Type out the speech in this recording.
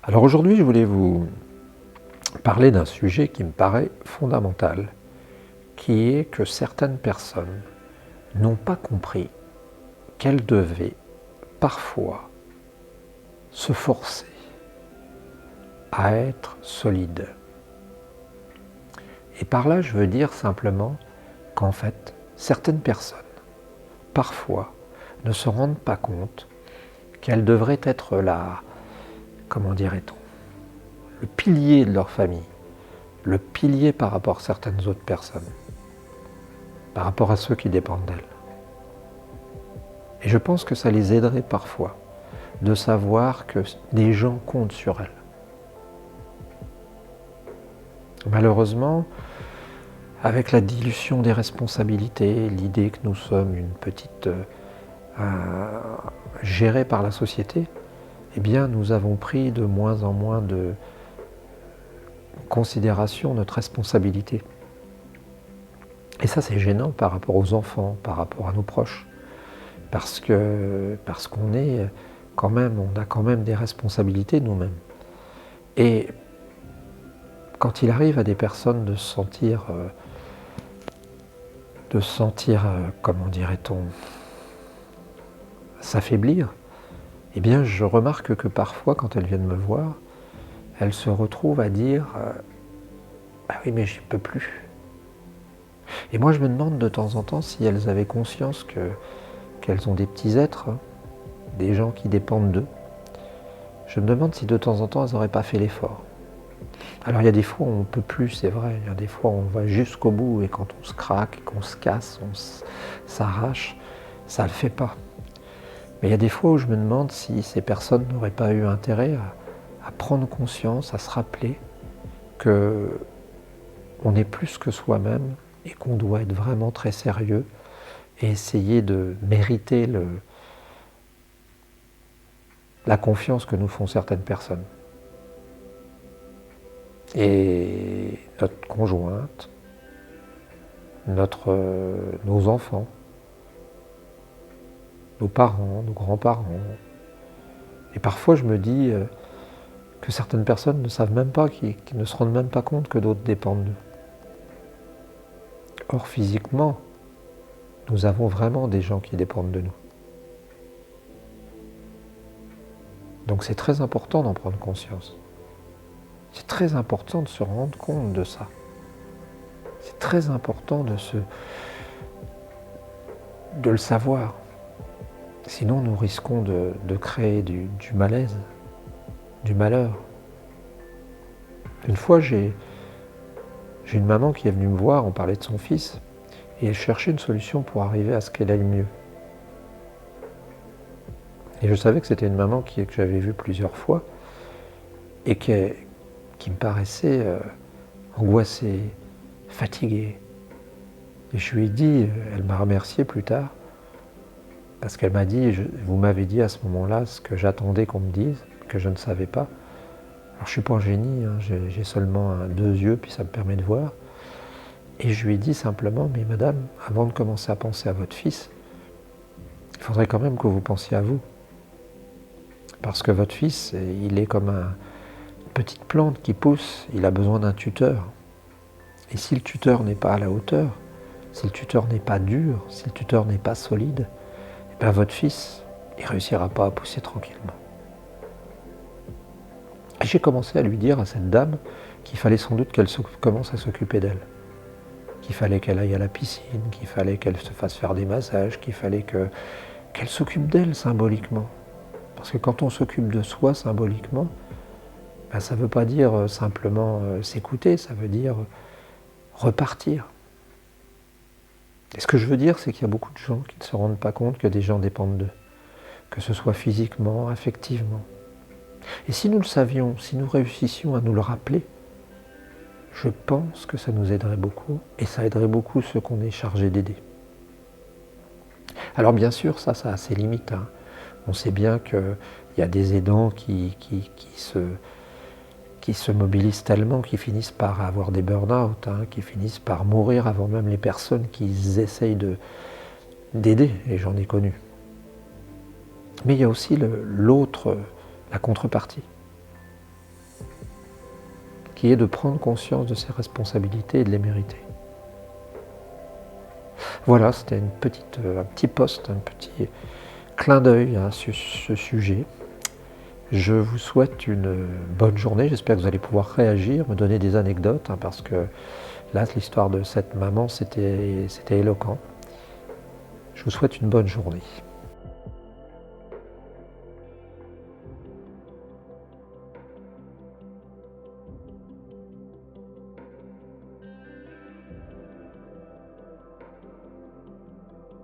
Alors aujourd'hui, je voulais vous parler d'un sujet qui me paraît fondamental, qui est que certaines personnes n'ont pas compris qu'elles devaient parfois se forcer à être solides. Et par là, je veux dire simplement qu'en fait, certaines personnes, parfois, ne se rendent pas compte qu'elles devraient être là, comment dirait-on, le pilier de leur famille, le pilier par rapport à certaines autres personnes, par rapport à ceux qui dépendent d'elles. Et je pense que ça les aiderait parfois de savoir que des gens comptent sur elles. Malheureusement, avec la dilution des responsabilités, l'idée que nous sommes une petite gérée par la société, eh bien nous avons pris de moins en moins de considération notre responsabilité. Et ça c'est gênant par rapport aux enfants, par rapport à nos proches, parce qu'on est quand même, on a quand même des responsabilités nous-mêmes. Et quand il arrive à des personnes de se sentir, comment dirait-on, s'affaiblir, eh bien je remarque que parfois quand elles viennent me voir, elles se retrouvent à dire « Ah oui mais j'y peux plus ». Et moi je me demande de temps en temps si elles avaient conscience qu'elles ont des petits êtres, des gens qui dépendent d'eux. Je me demande si de temps en temps elles n'auraient pas fait l'effort. Alors il y a des fois où on ne peut plus, c'est vrai, il y a des fois où on va jusqu'au bout et quand on se craque, qu'on se casse, on s'arrache, ça ne le fait pas. Mais il y a des fois où je me demande si ces personnes n'auraient pas eu intérêt à prendre conscience, à se rappeler qu'on est plus que soi-même et qu'on doit être vraiment très sérieux et essayer de mériter la confiance que nous font certaines personnes. Et notre conjointe, nos enfants, nos parents, nos grands-parents. Et parfois je me dis que certaines personnes ne savent même pas, qui ne se rendent même pas compte que d'autres dépendent d'eux. Or physiquement, nous avons vraiment des gens qui dépendent de nous. Donc c'est très important d'en prendre conscience. C'est très important de se rendre compte de ça. C'est très important de le savoir. Sinon nous risquons de créer du malaise, du malheur. Une fois j'ai une maman qui est venue me voir, on parlait de son fils, et elle cherchait une solution pour arriver à ce qu'elle aille mieux. Et je savais que c'était une maman que j'avais vue plusieurs fois, et qui me paraissait angoissée, fatiguée. Et je lui ai dit, elle m'a remercié plus tard, parce qu'elle m'a dit, vous m'avez dit à ce moment-là ce que j'attendais qu'on me dise, que je ne savais pas. Alors je ne suis pas un génie, hein, j'ai seulement deux yeux, puis ça me permet de voir. Et je lui ai dit simplement, mais madame, avant de commencer à penser à votre fils, il faudrait quand même que vous pensiez à vous. Parce que votre fils, il est comme une petite plante qui pousse, il a besoin d'un tuteur. Et si le tuteur n'est pas à la hauteur, si le tuteur n'est pas dur, si le tuteur n'est pas solide, eh bien votre fils, il ne réussira pas à pousser tranquillement. Et j'ai commencé à lui dire à cette dame qu'il fallait sans doute qu'elle commence à s'occuper d'elle. Qu'il fallait qu'elle aille à la piscine, qu'il fallait qu'elle se fasse faire des massages, qu'il fallait qu'elle s'occupe d'elle symboliquement. Parce que quand on s'occupe de soi symboliquement, ben ça ne veut pas dire simplement s'écouter, ça veut dire repartir. Et ce que je veux dire, c'est qu'il y a beaucoup de gens qui ne se rendent pas compte que des gens dépendent d'eux, que ce soit physiquement, affectivement. Et si nous le savions, si nous réussissions à nous le rappeler, je pense que ça nous aiderait beaucoup, et ça aiderait beaucoup ceux qu'on est chargé d'aider. Alors bien sûr, ça a ses limites. Hein. On sait bien qu'il y a des aidants qui se mobilisent tellement, qui finissent par avoir des burn-out, hein, qui finissent par mourir avant même les personnes qu'ils essayent d'aider, et j'en ai connu. Mais il y a aussi la contrepartie. qui est de prendre conscience de ses responsabilités et de les mériter. Voilà, c'était un petit post, un petit clin d'œil à ce sujet. Je vous souhaite une bonne journée, j'espère que vous allez pouvoir réagir, me donner des anecdotes, parce que là, l'histoire de cette maman, c'était éloquent. Je vous souhaite une bonne journée.